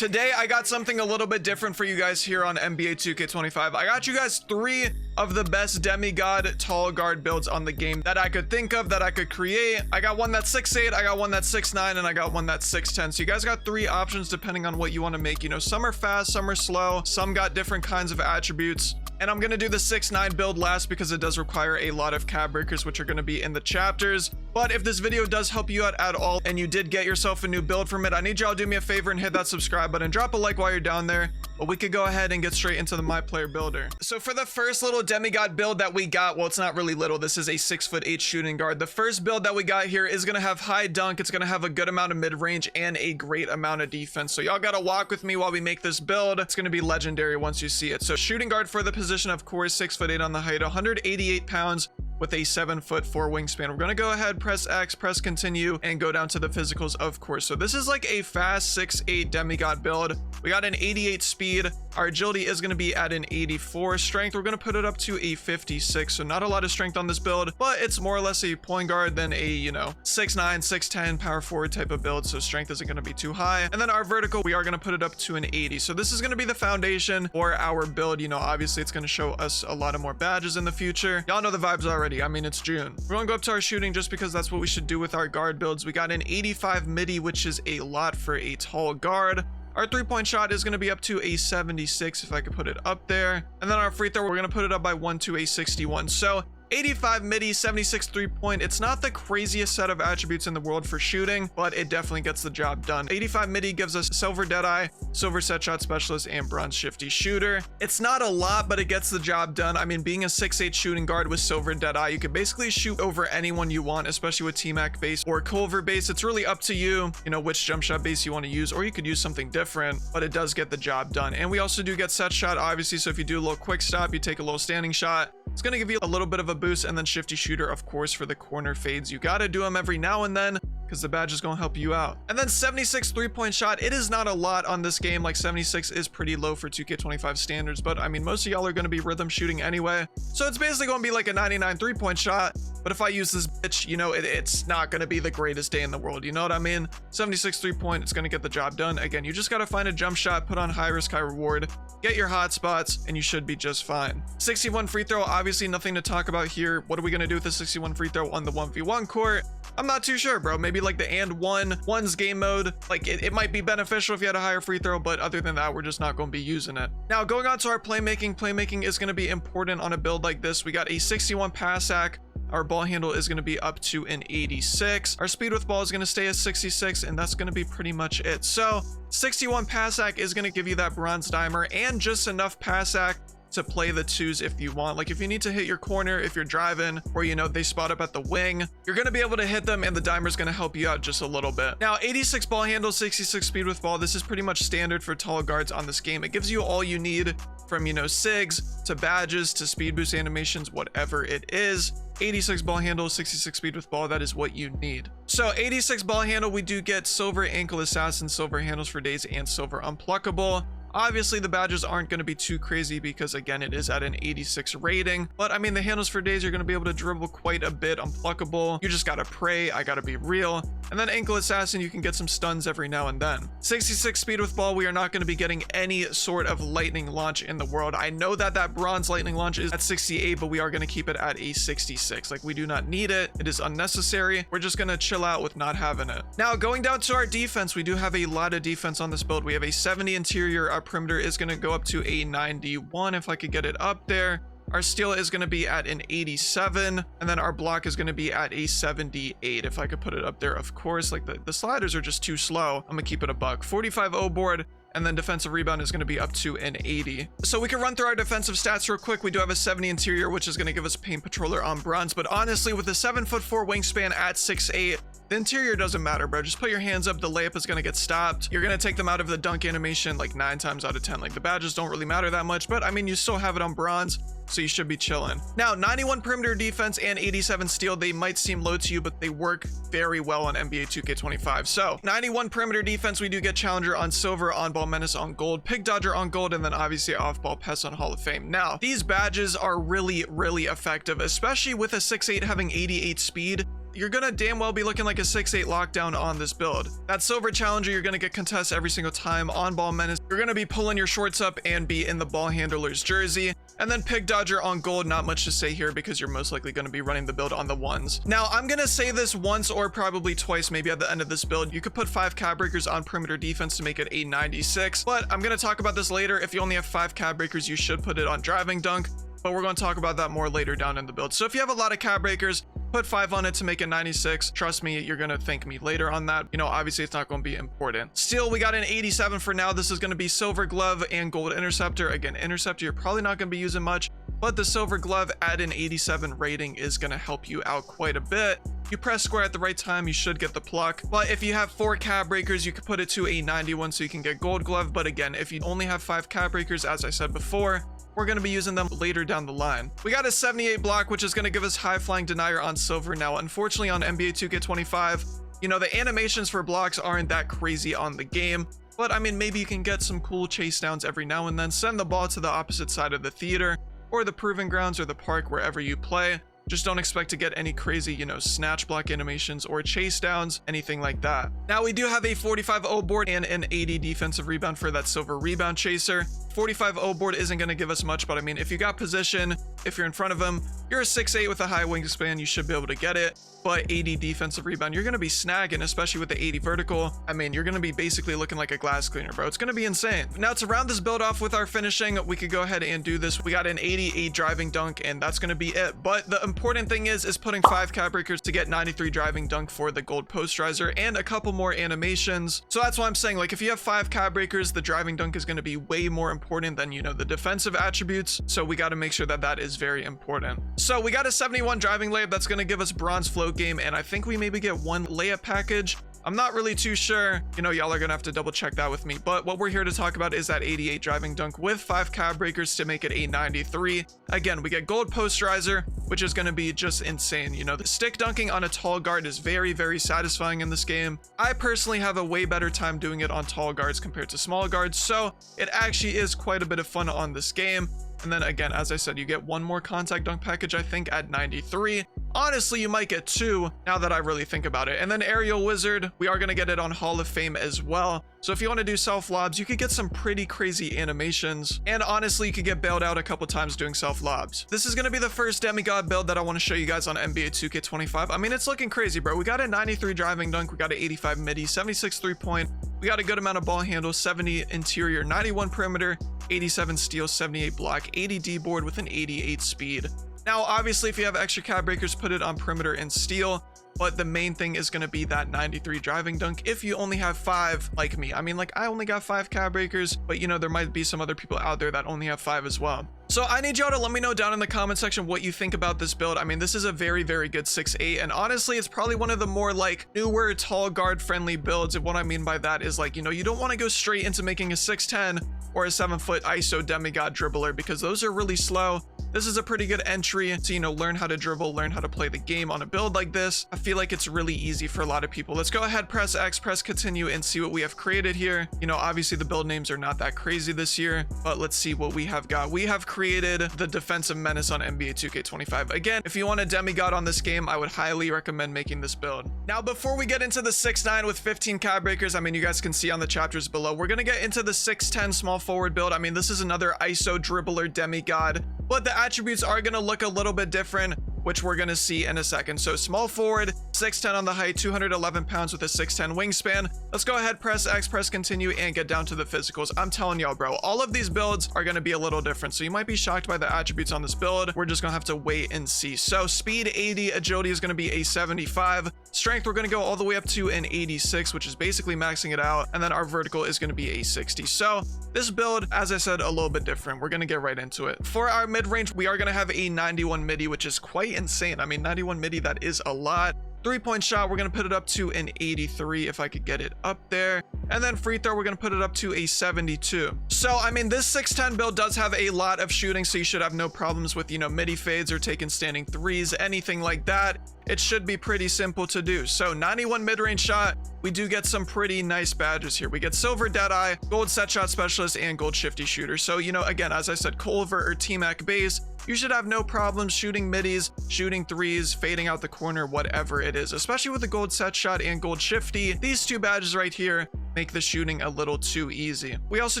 Today, I got something a little bit different for you guys here on NBA 2K25. I got you guys 3 of the best Demigod tall guard builds on the game that I could think of, that I could create. I got one that's 6'8", I got one that's 6'9", and I got one that's 6'10". So you guys got 3 options depending on what you want to make. You know, some are fast, some are slow, some got different kinds of attributes. And I'm going to do the 6'9" build last because it does require a lot of cap breakers, which are going to be in the chapters. But if this video does help you out at all and you did get yourself a new build from it, I need y'all to do me a favor and hit that subscribe button. Drop a like while you're down there. But we could go ahead and get straight into the My Player Builder. So for the first little Demigod build that we got, well, it's not really little. This is a 6'8" shooting guard. The first build that we got here is going to have high dunk. It's going to have a good amount of mid-range and a great amount of defense. So y'all got to walk with me while we make this build. It's going to be legendary once you see it. So shooting guard for the position, of course, 6'8" on the height, 188 pounds. With a 7'4" wingspan. We're gonna go ahead, press X, press continue, and go down to the physicals, of course. So this is like a fast 6'8" Demigod build. We got an 88 speed. Our agility is gonna be at an 84. Strength, we're gonna put it up to a 56. So not a lot of strength on this build, but it's more or less a point guard than a, you know, 6'9", 6'10" power forward type of build. So strength isn't gonna be too high. And then our vertical, we are gonna put it up to an 80. So this is gonna be the foundation for our build. You know, obviously it's gonna show us a lot of more badges in the future. Y'all know the vibes already. I mean, it's June. We're gonna go up to our shooting just because that's what we should do with our guard builds. We got an 85 Middy, which is a lot for a tall guard. Our 3-point shot is going to be up to a 76 if I could put it up there. And then our free throw, we're going to put it up by 1 to a 61. So 85 Middy, 76 3-point. It's not the craziest set of attributes in the world for shooting, but it definitely gets the job done. 85 Middy gives us silver Deadeye, silver set shot specialist, and bronze shifty shooter. It's not a lot, but it gets the job done. I mean, being a 6'8" shooting guard with silver Deadeye, you can basically shoot over anyone you want, especially with T-Mac base or Culver base. It's really up to you, you know, which jump shot base you want to use, or you could use something different, but it does get the job done. And we also do get set shot, obviously. So if you do a little quick stop, you take a little standing shot, it's going to give you a little bit of a boost. And then shifty shooter, of course, for the corner fades. You got to do them every now and then because the badge is going to help you out. And then 76 3-point shot. It is not a lot on this game. Like 76 is pretty low for 2K25 standards, but I mean, most of y'all are going to be rhythm shooting anyway. So it's basically going to be like a 99 3-point shot. But if I use this bitch, you know, it's not going to be the greatest day in the world. You know what I mean? 76 3-point, it's going to get the job done. Again, you just got to find a jump shot, put on high risk, high reward, get your hot spots, and you should be just fine. 61 free throw, obviously nothing to talk about here. What are we going to do with the 61 free throw on the 1v1 court? I'm not too sure, bro. Maybe like the one's game mode. Like it might be beneficial if you had a higher free throw, but other than that, we're just not going to be using it. Now, going on to our playmaking. Playmaking is going to be important on a build like this. We got a 61 pass sack. Our ball handle is going to be up to an 86. Our speed with ball is going to stay at 66, and that's going to be pretty much it. So 61 pass sack is going to give you that bronze dimer and just enough pass sack to play the twos if you want. Like if you need to hit your corner, if you're driving, or you know, they spot up at the wing, you're going to be able to hit them and the dimer is going to help you out just a little bit. Now, 86 ball handle, 66 speed with ball. This is pretty much standard for tall guards on this game. It gives you all you need from, you know, SIGs to badges to speed boost animations, whatever it is. 86 ball handle, 66 speed with ball, that is what you need. So 86 ball handle, we do get silver ankle assassin, silver handles for days, and silver unpluckable. Obviously, the badges aren't going to be too crazy because, again, it is at an 86 rating. But, I mean, the handles for days, you're going to be able to dribble quite a bit. Unpluckable. You just got to pray. I got to be real. And then Ankle Assassin, you can get some stuns every now and then. 66 speed with ball, we are not going to be getting any sort of lightning launch in the world. I know that that bronze lightning launch is at 68, but we are going to keep it at a 66. Like, we do not need it. It is unnecessary. We're just going to chill out with not having it. Now, going down to our defense, we do have a lot of defense on this build. We have a 70 interior. Our perimeter is going to go up to a 91 if I could get it up there. Our steal is going to be at an 87, and then our block is going to be at a 78 if I could put it up there. Of course, like the sliders are just too slow. I'm gonna keep it a buck. 45 O board, and then defensive rebound is going to be up to an 80. So we can run through our defensive stats real quick. We do have a 70 interior, which is going to give us paint patroller on bronze, but honestly, with a 7'4" wingspan at 6'8", the interior doesn't matter, bro. Just put your hands up. The layup is going to get stopped. You're going to take them out of the dunk animation like 9 times out of 10. Like the badges don't really matter that much, but I mean, you still have it on bronze, so you should be chilling. Now, 91 perimeter defense and 87 steal, they might seem low to you, but they work very well on NBA 2K25. So 91 perimeter defense, we do get challenger on silver, on ball menace on gold, pig dodger on gold, and then obviously off ball pest on Hall of Fame. Now, these badges are really effective, especially with a 6'8" having 88 speed. you're gonna damn well be looking like a 6'8 lockdown on this build. That silver challenger, you're gonna get contests every single time. On ball menace, you're gonna be pulling your shorts up and be in the ball handler's jersey. And then pig dodger on gold, not much to say here because you're most likely going to be running the build on the ones. Now, I'm going to say this once or probably twice, maybe at the end of this build. You could put 5 cab breakers on perimeter defense to make it a 96, but I'm going to talk about this later. If you only have 5 cab breakers, you should put it on driving dunk, but we're going to talk about that more later down in the build. So if you have a lot of cab breakers, put 5 on it to make it 96. Trust me, you're going to thank me later on that. You know, obviously it's not going to be important. Still, we got an 87 for now. This is going to be silver glove and gold interceptor. Again, interceptor, you're probably not going to be using much, but the silver glove at an 87 rating is going to help you out quite a bit. You press square at the right time, you should get the pluck. But if you have 4 cab breakers, you could put it to a 91 so you can get gold glove. But again, if you only have 5 cab breakers, as I said before, we're going to be using them later down the line. We got a 78 block, which is going to give us high flying denier on silver. Now, unfortunately on NBA 2K25, you know, the animations for blocks aren't that crazy on the game. But I mean, maybe you can get some cool chase downs every now and then. Send the ball to the opposite side of the theater or the proving grounds or the park, wherever you play. Just don't expect to get any crazy, you know, snatch block animations or chase downs, anything like that. Now, we do have a 45-0 board and an 80 defensive rebound for that silver rebound chaser. 45-0 board isn't going to give us much, but I mean, if you got position, if you're in front of him, you're a 6'8 with a high wingspan, you should be able to get it. But 80 defensive rebound, you're going to be snagging, especially with the 80 vertical. I mean, you're going to be basically looking like a glass cleaner, bro. It's going to be insane. Now, to round this build off with our finishing, we could go ahead and do this. We got an 88 driving dunk, and that's going to be it. But the important thing is putting 5 cab breakers to get 93 driving dunk for the gold posterizer and a couple more animations. So that's why I'm saying, like, if you have 5 cab breakers, the driving dunk is going to be way more important than, you know, the defensive attributes. So we got to make sure that that is very important. So we got a 71 driving layup that's going to give us bronze float game, and I think we maybe get 1 layup package. I'm not really too sure. You know, y'all are gonna have to double check that with me. But what we're here to talk about is that 88 driving dunk with 5 cab breakers to make it a 93. Again, we get gold posterizer, which is gonna be just insane. You know, the stick dunking on a tall guard is very, very satisfying in this game. I personally have a way better time doing it on tall guards compared to small guards, so it actually is quite a bit of fun on this game. And then again, as I said, you get 1 more contact dunk package, I think, at 93. Honestly, you might get 2 now that I really think about it. And then Aerial Wizard, we are going to get it on Hall of Fame as well. So if you want to do self lobs, you could get some pretty crazy animations. And honestly, you could get bailed out a couple times doing self lobs. This is going to be the first Demigod build that I want to show you guys on NBA 2K25. I mean, it's looking crazy, bro. We got a 93 driving dunk. We got an 85 Middy, 76 3-point. We got a good amount of ball handle, 70 interior, 91 perimeter, 87 steal, 78 block, 80 D board with an 88 speed. Now, obviously, if you have extra cab breakers, put it on perimeter and steal. But the main thing is going to be that 93 driving dunk if you only have 5 like me. I mean, like, I only got 5 cab breakers, but you know, there might be some other people out there that only have 5 as well. So I need y'all to let me know down in the comment section what you think about this build. I mean, this is a very, very good 6'8", and honestly, it's probably one of the more like newer tall guard friendly builds. And what I mean by that is, like, you know, you don't want to go straight into making a 6'10" or a 7-foot ISO Demigod dribbler because those are really slow. This is a pretty good entry to, you know, learn how to dribble, learn how to play the game on a build like this. I feel like it's really easy for a lot of people. Let's go ahead, press X, press continue, and see what we have created here. You know, obviously the build names are not that crazy this year, but let's see what we have got. We have created the defensive menace on NBA 2K25. Again, if you want a Demigod on this game, I would highly recommend making this build. Now, before we get into the 6'9" with 15 cab breakers, I mean, you guys can see on the chapters below, we're gonna get into the 6'10" small forward build. I mean, this is another ISO dribbler Demigod, but the attributes are going to look a little bit different, which we're going to see in a second. So small forward, 6'10" on the height, 211 pounds with a 6'10" wingspan. Let's go ahead, press X, press continue, and get down to the physicals. I'm telling y'all, bro, all of these builds are going to be a little different. So you might be shocked by the attributes on this build. We're just going to have to wait and see. So speed 80, agility is going to be a 75. Strength, we're going to go all the way up to an 86, which is basically maxing it out. And then our vertical is going to be a 60. So this build, as I said, a little bit different. We're going to get right into it. For our mid-range, we are going to have a 91 Middy, which is quite insane. I mean, 91 Middy, that is a lot. 3-point shot, we're going to put it up to an 83 if I could get it up there. And then free throw, we're going to put it up to a 72. So, I mean, this 6'10" build does have a lot of shooting, so you should have no problems with, you know, midi fades or taking standing threes, anything like that. it should be pretty simple to do. So 91 mid-range shot, we do get some pretty nice badges here. We get silver Deadeye, gold set shot specialist, and gold shifty shooter. So, you know, again, as I said, Culver or T-Mac base, you should have no problems shooting middies, shooting threes, fading out the corner, whatever it is, especially with the gold set shot and gold shifty. These two badges right here make the shooting a little too easy. We also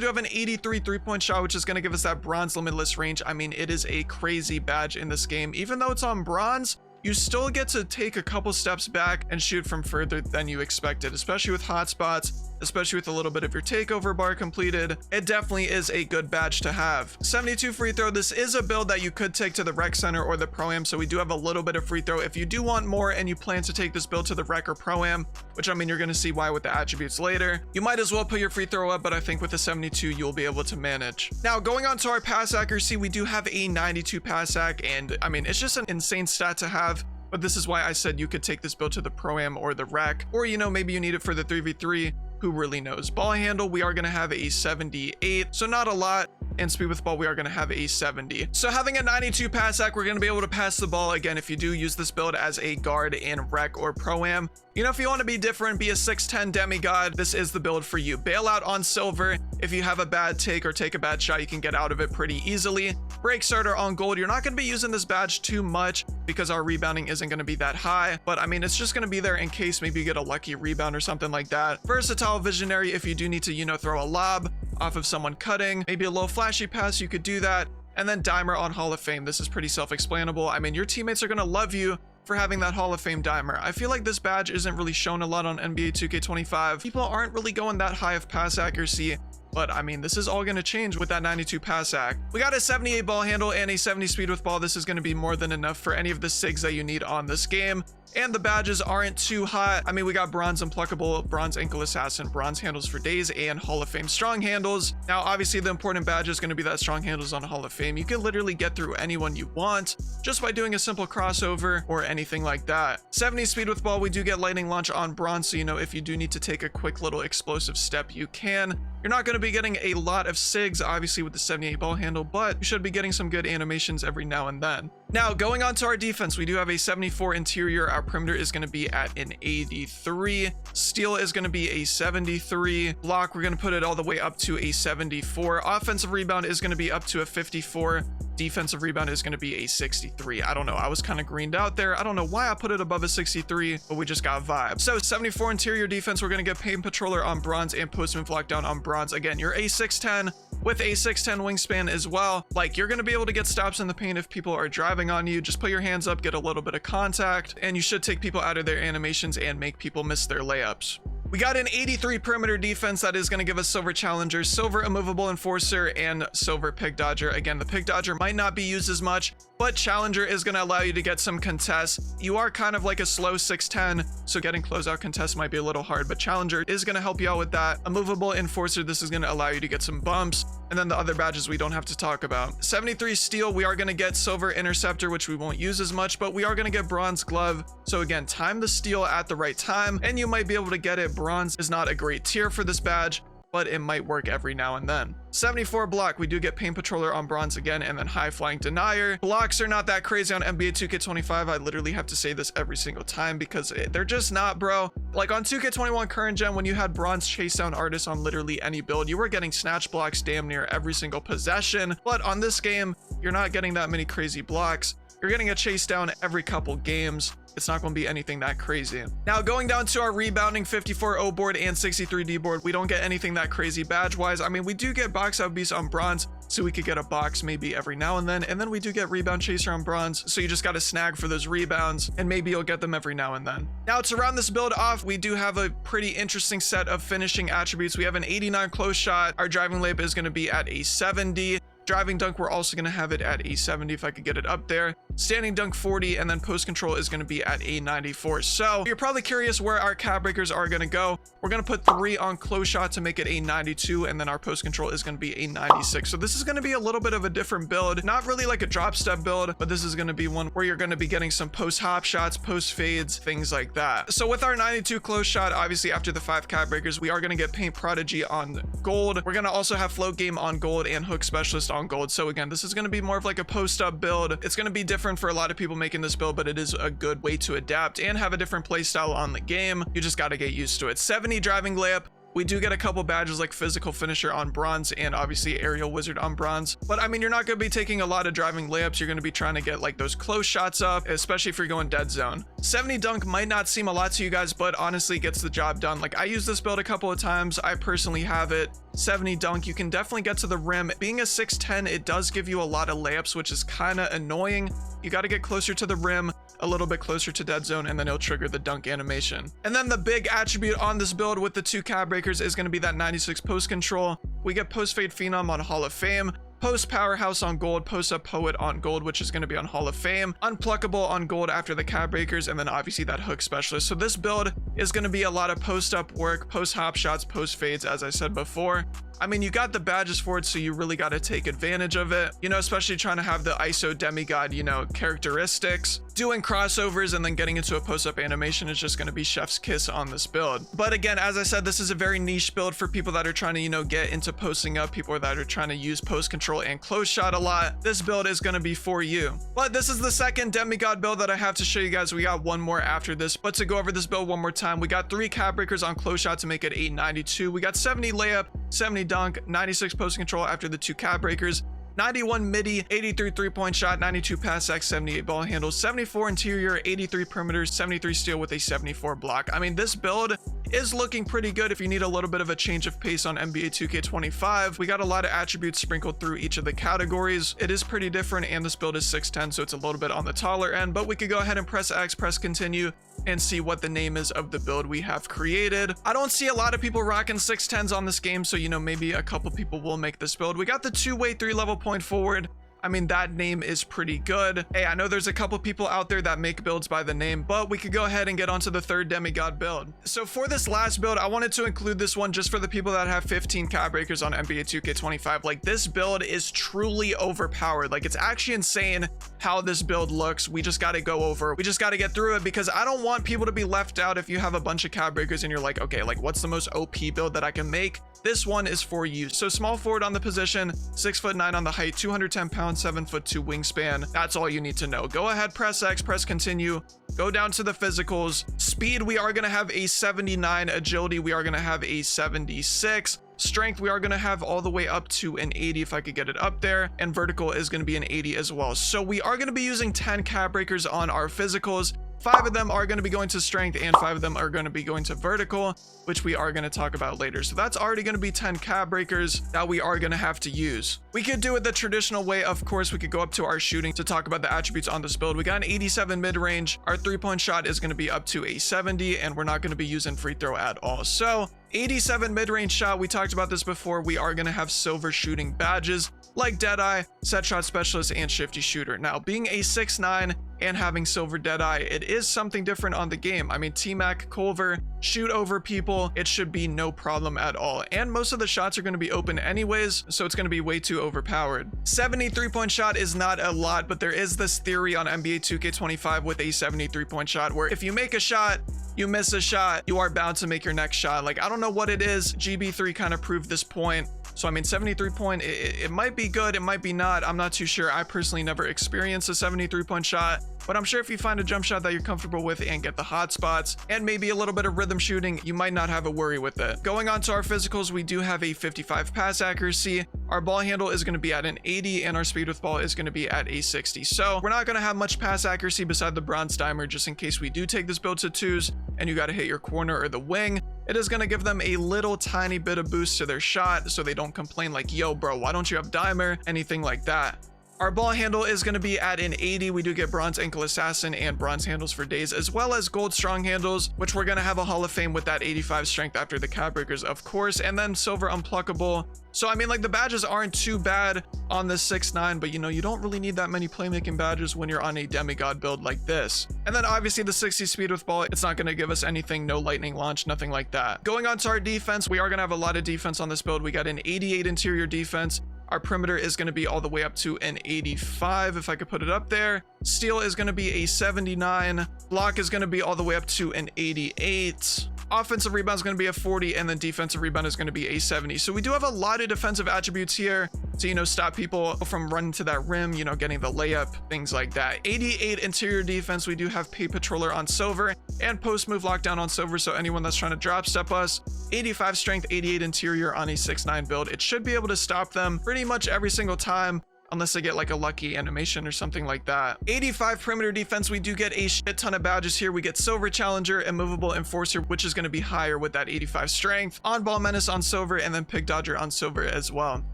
do have an 83 3-point shot, which is going to give us that bronze limitless range. I mean, it is a crazy badge in this game. Even though it's on bronze, you still get to take a couple steps back and shoot from further than you expected, especially with hotspots, especially with a little bit of your takeover bar completed. It definitely is a good badge to have. 72 free throw. This is a build that you could take to the rec center or the pro-am, so we do have a little bit of free throw. If you do want more and you plan to take this build to the rec or pro-am, which I mean, you're going to see why with the attributes later, you might as well put your free throw up, but I think with the 72, you'll be able to manage. Now, going on to our pass accuracy, we do have a 92 pass ac, and I mean, it's just an insane stat to have. But this is why I said you could take this build to the pro-am or the rec, or, you know, maybe you need it for the 3v3. Who really knows? Ball handle, we are going to have a 78, so not a lot. And speed with ball, we are going to have a 70. So having a 92 pass ac, we're going to be able to pass the ball. Again, if you do use this build as a guard in rec or pro-am, you know, if you want to be different, be a 6'10 demigod, this is the build for you. Bail out on silver. If you have a bad take or take a bad shot, you can get out of it pretty easily. Break starter on gold. You're not going to be using this badge too much because our rebounding isn't going to be that high, but I mean, it's just going to be there in case maybe you get a lucky rebound or something like that. Versatile visionary, if you do need to, you know, throw a lob off of someone cutting, maybe a little flashy pass, you could do that. And then dimer on Hall of Fame. This is pretty self-explanable. I mean, your teammates are going to love you for having that Hall of Fame dimer. I feel like this badge isn't really shown a lot on NBA 2K25. People aren't really going that high of pass accuracy, but I mean, this is all going to change with that 92 pass ac. We got a 78 ball handle and a 70 speed with ball. This is going to be more than enough for any of the SIGs that you need on this game. And the badges aren't too hot. I mean, we got bronze unpluckable, bronze ankle assassin, bronze handles for days, and Hall of Fame strong handles. Now, obviously, the important badge is going to be that strong handles on Hall of Fame. You can literally get through anyone you want just by doing a simple crossover or anything like that. 70 speed with ball, we do get lightning launch on bronze, so you know, if you do need to take a quick little explosive step, you can. You're not going to be getting a lot of SIGs, obviously, with the 78 ball handle, but you should be getting some good animations every now and then. Now, going on to our defense, we do have a 74 interior. Our perimeter is going to be at an 83. Steal is going to be a 73. Block, we're going to put it all the way up to a 74. Offensive rebound is going to be up to a 54. Defensive rebound is going to be a 63. I don't know. I was kind of greened out there. I don't know why I put it above a 63, but we just got vibe. So 74 interior defense, we're going to get paint patroller on bronze and postman lockdown on bronze. Again, you're a 6'10 with a 6'10 wingspan as well. Like, you're going to be able to get stops in the paint if people are driving on you. Just put your hands up, get a little bit of contact, and you should take people out of their animations and make people miss their layups. We got an 83 perimeter defense that is going to give us silver challenger, silver immovable enforcer, and silver pick dodger. Again, the pick dodger might not be used as much, but challenger is going to allow you to get some contests. You are kind of like a slow 6'10, so getting closeout contests might be a little hard, but challenger is going to help you out with that. Immovable enforcer, this is going to allow you to get some bumps. And then the other badges we don't have to talk about. 73 steel, we are going to get silver interceptor, which we won't use as much, but we are going to get bronze glove. So again, time the steel at the right time, and you might be able to get it. Bronze is not a great tier for this badge, but it might work every now and then. 74 block, we do get paint patroller on bronze again, and then high flying denier. Blocks are not that crazy on NBA 2K25. I literally have to say this every single time because they're just not, bro. Like on 2K21 current gen, when you had bronze chase down artists on literally any build, you were getting snatch blocks damn near every single possession. But on this game, you're not getting that many crazy blocks. You're getting a chase down every couple games. It's not going to be anything that crazy. Now, going down to our rebounding, 54 O board and 63 D board, we don't get anything that crazy badge wise. I mean, we do get box out beast on bronze, so we could get a box maybe every now and then we do get rebound chaser on bronze, so you just got to snag for those rebounds, and maybe you'll get them every now and then. Now, to round this build off, we do have a pretty interesting set of finishing attributes. We have an 89 close shot. Our driving layup is going to be at a 70. Driving dunk, we're also going to have it at a 70 if I could get it up there. Standing dunk 40, and then post control is going to be at a 94. So you're probably curious where our cap breakers are going to go. We're going to put 3 on close shot to make it a 92, and then our post control is going to be a 96. So this is going to be a little bit of a different build, not really like a drop step build, but this is going to be one where you're going to be getting some post hop shots, post fades, things like that. So with our 92 close shot, obviously after the 5 cap breakers, we are going to get paint prodigy on gold. We're going to also have float game on gold and hook specialist on on gold. So again, this is going to be more of like a post-up build. It's going to be different for a lot of people making this build, but it is a good way to adapt and have a different playstyle on the game. You just got to get used to it. 70 driving layup. We do get a couple badges like physical finisher on bronze and obviously aerial wizard on bronze. But I mean, you're not going to be taking a lot of driving layups. You're going to be trying to get like those close shots up, especially if you're going dead zone. 70 dunk might not seem a lot to you guys, but honestly gets the job done. Like I used this build a couple of times. I personally have it. 70 dunk, you can definitely get to the rim. Being a 6'10", it does give you a lot of layups, which is kind of annoying. You got to get closer to the rim, a little bit closer to dead zone, and then it'll trigger the dunk animation. And then the big attribute on this build with the 2 cab breakers is going to be that 96 post control. We get post fade phenom on Hall of Fame, post powerhouse on gold, post up poet on gold, which is going to be on Hall of Fame, unpluckable on gold after the cab breakers, and then obviously that hook specialist. So this build is going to be a lot of post up work, post hop shots, post fades, as I said before. I mean, you got the badges for it, so you really got to take advantage of it, you know, especially trying to have the ISO demigod, you know, characteristics. Doing crossovers and then getting into a post-up animation is just going to be chef's kiss on this build. But again, as I said, this is a very niche build for people that are trying to, you know, get into posting up, people that are trying to use post control and close shot a lot. This build is going to be for you. But this is the second demigod build that I have to show you guys. We got one more after this, but to go over this build one more time, we got 3 cab breakers on close shot to make it 892. We got 70 layup, 70 dunk, 96 post control after the 2 cab breakers, 91 Middy, 83 3-point shot, 92 pass X, 78 ball handles, 74 interior, 83 perimeter, 73 steal with a 74 block. I mean, this build is looking pretty good if you need a little bit of a change of pace on NBA 2K25. We got a lot of attributes sprinkled through each of the categories. It is pretty different, and this build is 6'10", so it's a little bit on the taller end, but we could go ahead and press X, press continue, and see what the name is of the build we have created. I don't see a lot of people rocking 6'10s on this game, so you know, maybe a couple people will make this build. We got the 2-way 3-level point forward. I mean, that name is pretty good. Hey, I know there's a couple people out there that make builds by the name, but we could go ahead and get onto the 3rd demigod build. So for this last build, I wanted to include this one just for the people that have 15 cab breakers on NBA 2K25. Like, this build is truly overpowered. Like, it's actually insane how this build looks. We just got to go over. We just got to get through it because I don't want people to be left out if you have a bunch of cab breakers and you're like, okay, like what's the most OP build that I can make? This one is for you. So small forward on the position, 6'9" on the height, 210 pounds, 7'2" wingspan. That's all you need to know. Go ahead, press X, press continue, go down to the physicals. Speed, we are going to have a 79. Agility, we are going to have a 76. Strength, we are going to have all the way up to an 80 if I could get it up there, and vertical is going to be an 80 as well. So we are going to be using 10 cab breakers on our physicals. 5 of them are going to be going to strength and 5 of them are going to be going to vertical, which we are going to talk about later. So that's already going to be 10 cab breakers that we are going to have to use. We could do it the traditional way. Of course, we could go up to our shooting to talk about the attributes on this build. We got an 87 mid-range. Our 3-point shot is going to be up to a 70, and we're not going to be using free throw at all. So 87 mid-range shot, we talked about this before. We are going to have silver shooting badges like Deadeye, Set Shot Specialist, and Shifty Shooter. Now, being a 6'9" and having silver Deadeye, it is something different on the game. I mean, T-Mac, Culver, shoot over people, it should be no problem at all. And most of the shots are going to be open anyways, so it's going to be way too overpowered. 73-point shot is not a lot, but there is this theory on NBA 2K25 with a 73-point shot where if you make a shot, you miss a shot, you are bound to make your next shot. Like, I don't know what it is. GB3 kind of proved this point. So I mean, 73-point, it might be good, it might be not. I'm not too sure. I personally never experienced a 73-point shot, but I'm sure if you find a jump shot that you're comfortable with and get the hot spots and maybe a little bit of rhythm shooting, you might not have a worry with it. Going on to our physicals, we do have a 55 pass accuracy. Our ball handle is going to be at an 80 and our speed with ball is going to be at a 60. So we're not going to have much pass accuracy beside the bronze dimer, just in case we do take this build to 2s and you got to hit your corner or the wing. It is going to give them a little tiny bit of boost to their shot so they don't complain like, yo bro, why don't you have dimer? Anything like that. Our ball handle is going to be at an 80. We do get bronze ankle assassin and bronze handles for days, as well as gold strong handles, which we're going to have a Hall of Fame with that 85 strength after the cab breakers, of course, and then silver unpluckable. So I mean, like, the badges aren't too bad on this 6'9", but you know, you don't really need that many playmaking badges when you're on a demigod build like this. And then obviously the 60 speed with ball, it's not going to give us anything, no lightning launch, nothing like that. Going on to our defense, we are going to have a lot of defense on this build. We got an 88 interior defense. Our perimeter is going to be all the way up to an 85, if I could put it up there. Steal is going to be a 79. Block is going to be all the way up to an 88. offensive rebound is going to be a 40, and then defensive rebound is going to be a 70. So we do have a lot of defensive attributes here to, you know, stop people from running to that rim, you know, getting the layup, things like that. 88 interior defense. We do have Pay Patroller on silver and post move lockdown on silver, so anyone that's trying to drop step us. 85 strength, 88 interior on a 6'9 build. It should be able to stop them pretty much every single time, unless they get like a lucky animation or something like that. 85 perimeter defense. We do get a shit ton of badges here. We get silver challenger, immovable enforcer, which is going to be higher with that 85 strength, on ball menace on silver, and then pig dodger on silver as well.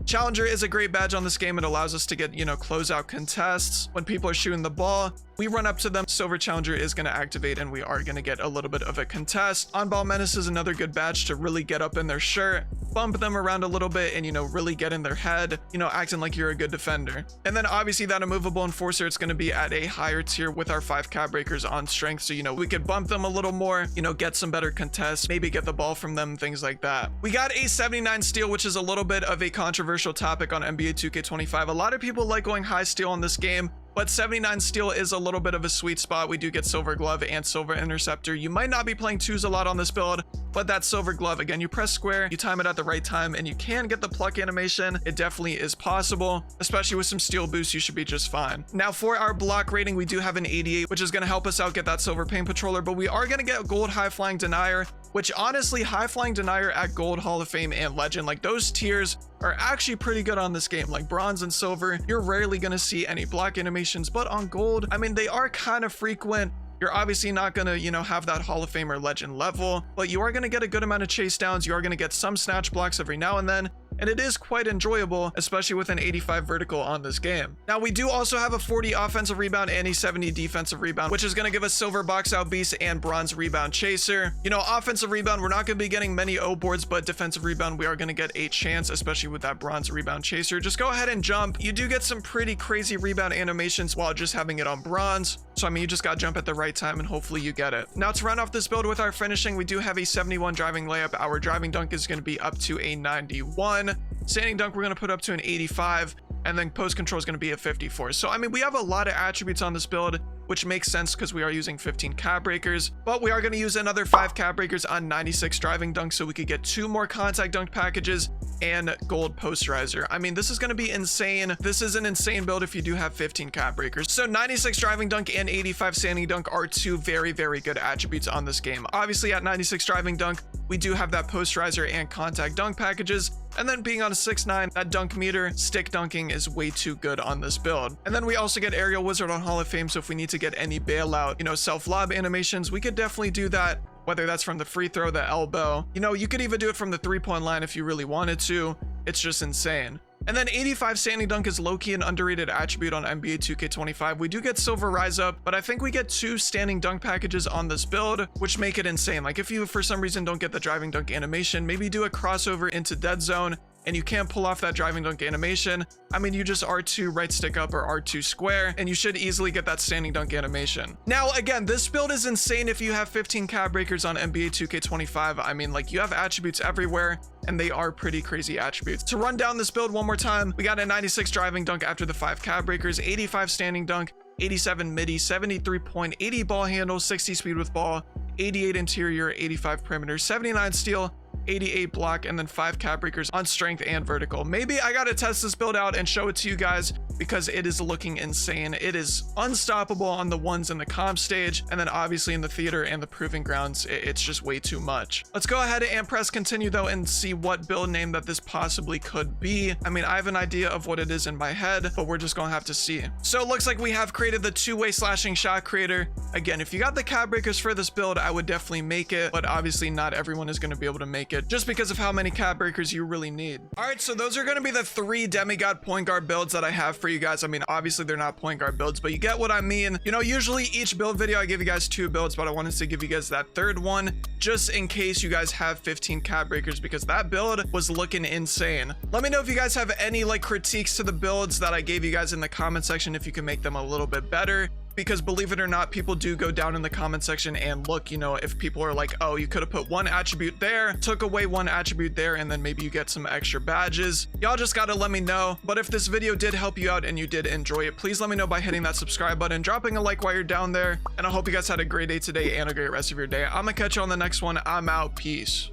Challenger is a great badge on this game. It allows us to get, you know, closeout contests when people are shooting the ball. We run up to them, silver challenger is going to activate, and we are going to get a little bit of a contest. On ball menace is another good badge to really get up in their shirt, bump them around a little bit, and, you know, really get in their head, you know, acting like you're a good defender. And then obviously that immovable enforcer, it's going to be at a higher tier with our 5 cap breakers on strength, so, you know, we could bump them a little more, you know, get some better contests, maybe get the ball from them, things like that. We got a 79 steal, which is a little bit of a controversial topic on NBA 2K25. A lot of people like going high steal on this game, but 79 steal is a little bit of a sweet spot. We do get silver glove and silver interceptor. You might not be playing 2s a lot on this build, but that silver glove, again, you press square, you time it at the right time, and you can get the pluck animation. It definitely is possible, especially with some steal boost. You should be just fine. Now for our block rating, we do have an 88, which is going to help us out get that silver paint patroller, but we are going to get gold high flying denier, which honestly, high flying denier at gold, hall of fame, and legend, like those tiers are actually pretty good on this game. Like bronze and silver, you're rarely going to see any block animations, but on gold, I mean, they are kind of frequent. You're obviously not going to, you know, have that hall of fame or legend level, but you are going to get a good amount of chase downs. You are going to get some snatch blocks every now and then, and it is quite enjoyable, especially with an 85 vertical on this game. Now, we do also have a 40 offensive rebound and a 70 defensive rebound, which is going to give us silver box out beast and bronze rebound chaser. You know, offensive rebound, we're not going to be getting many O boards, but defensive rebound, we are going to get a chance, especially with that bronze rebound chaser. Just go ahead and jump. You do get some pretty crazy rebound animations while just having it on bronze. So, I mean, you just got to jump at the right time and hopefully you get it. Now, to run off this build with our finishing, we do have a 71 driving layup. Our driving dunk is going to be up to a 91. Standing dunk, we're going to put up to an 85. And then post control is going to be a 54. So, I mean, we have a lot of attributes on this build, which makes sense because we are using 15 cap breakers, but we are going to use another 5 cap breakers on 96 driving dunk so we could get 2 more contact dunk packages and gold posterizer. I mean, this is going to be insane. This is an insane build if you do have 15 cap breakers. So 96 driving dunk and 85 standing dunk are 2 very, very good attributes on this game. Obviously at 96 driving dunk, we do have that posterizer and contact dunk packages. And then being on a 6'9", that dunk meter, stick dunking is way too good on this build. And then we also get aerial wizard on Hall of Fame. So if we need to get any bailout, you know, self-lob animations, we could definitely do that. Whether that's from the free throw, the elbow, you know, you could even do it from the 3-point line if you really wanted to. It's just insane. And then 85 standing dunk is low-key an underrated attribute on NBA 2K25. We do get silver rise up, but I think we get 2 standing dunk packages on this build, which make it insane. Like if you for some reason don't get the driving dunk animation, maybe do a crossover into dead zone and you can't pull off that driving dunk animation. I mean, you just R2 right stick up or R2 square, and you should easily get that standing dunk animation. Now, again, this build is insane if you have 15 cap breakers on NBA 2K25. I mean, like, you have attributes everywhere, and they are pretty crazy attributes. To run down this build one more time, we got a 96 driving dunk after the 5 cap breakers, 85 standing dunk, 87 midi, 73 point, 80 ball handle, 60 speed with ball, 88 interior, 85 perimeter, 79 steal, 88 block, and then 5 cap breakers on strength and vertical. Maybe I gotta test this build out and show it to you guys because it is looking insane. It is unstoppable on the ones in the comp stage, and then obviously in the theater and the proving grounds, it's just way too much. Let's go ahead and press continue though and see what build name that this possibly could be. I mean, I have an idea of what it is in my head, but we're just gonna have to see. So it looks like we have created the 2-way slashing shot creator. Again, if you got the cap breakers for this build, I would definitely make it, but obviously not everyone is going to be able to make it just because of how many cap breakers you really need. All right, so those are going to be the 3 demigod point guard builds that I have for you guys. I mean, obviously they're not point guard builds, but you get what I mean. You know, usually each build video I give you guys 2 builds, but I wanted to give you guys that 3rd one just in case you guys have 15 cap breakers because that build was looking insane. Let me know if you guys have any like critiques to the builds that I gave you guys in the comment section, if you can make them a little bit better. because believe it or not, people do go down in the comment section and look, you know, if people are like, oh, you could have put one attribute there, took away one attribute there, and then maybe you get some extra badges. Y'all just gotta let me know. But if this video did help you out and you did enjoy it, please let me know by hitting that subscribe button, dropping a like while you're down there, and I hope you guys had a great day today and a great rest of your day. I'm gonna catch you on the next one. I'm out. Peace.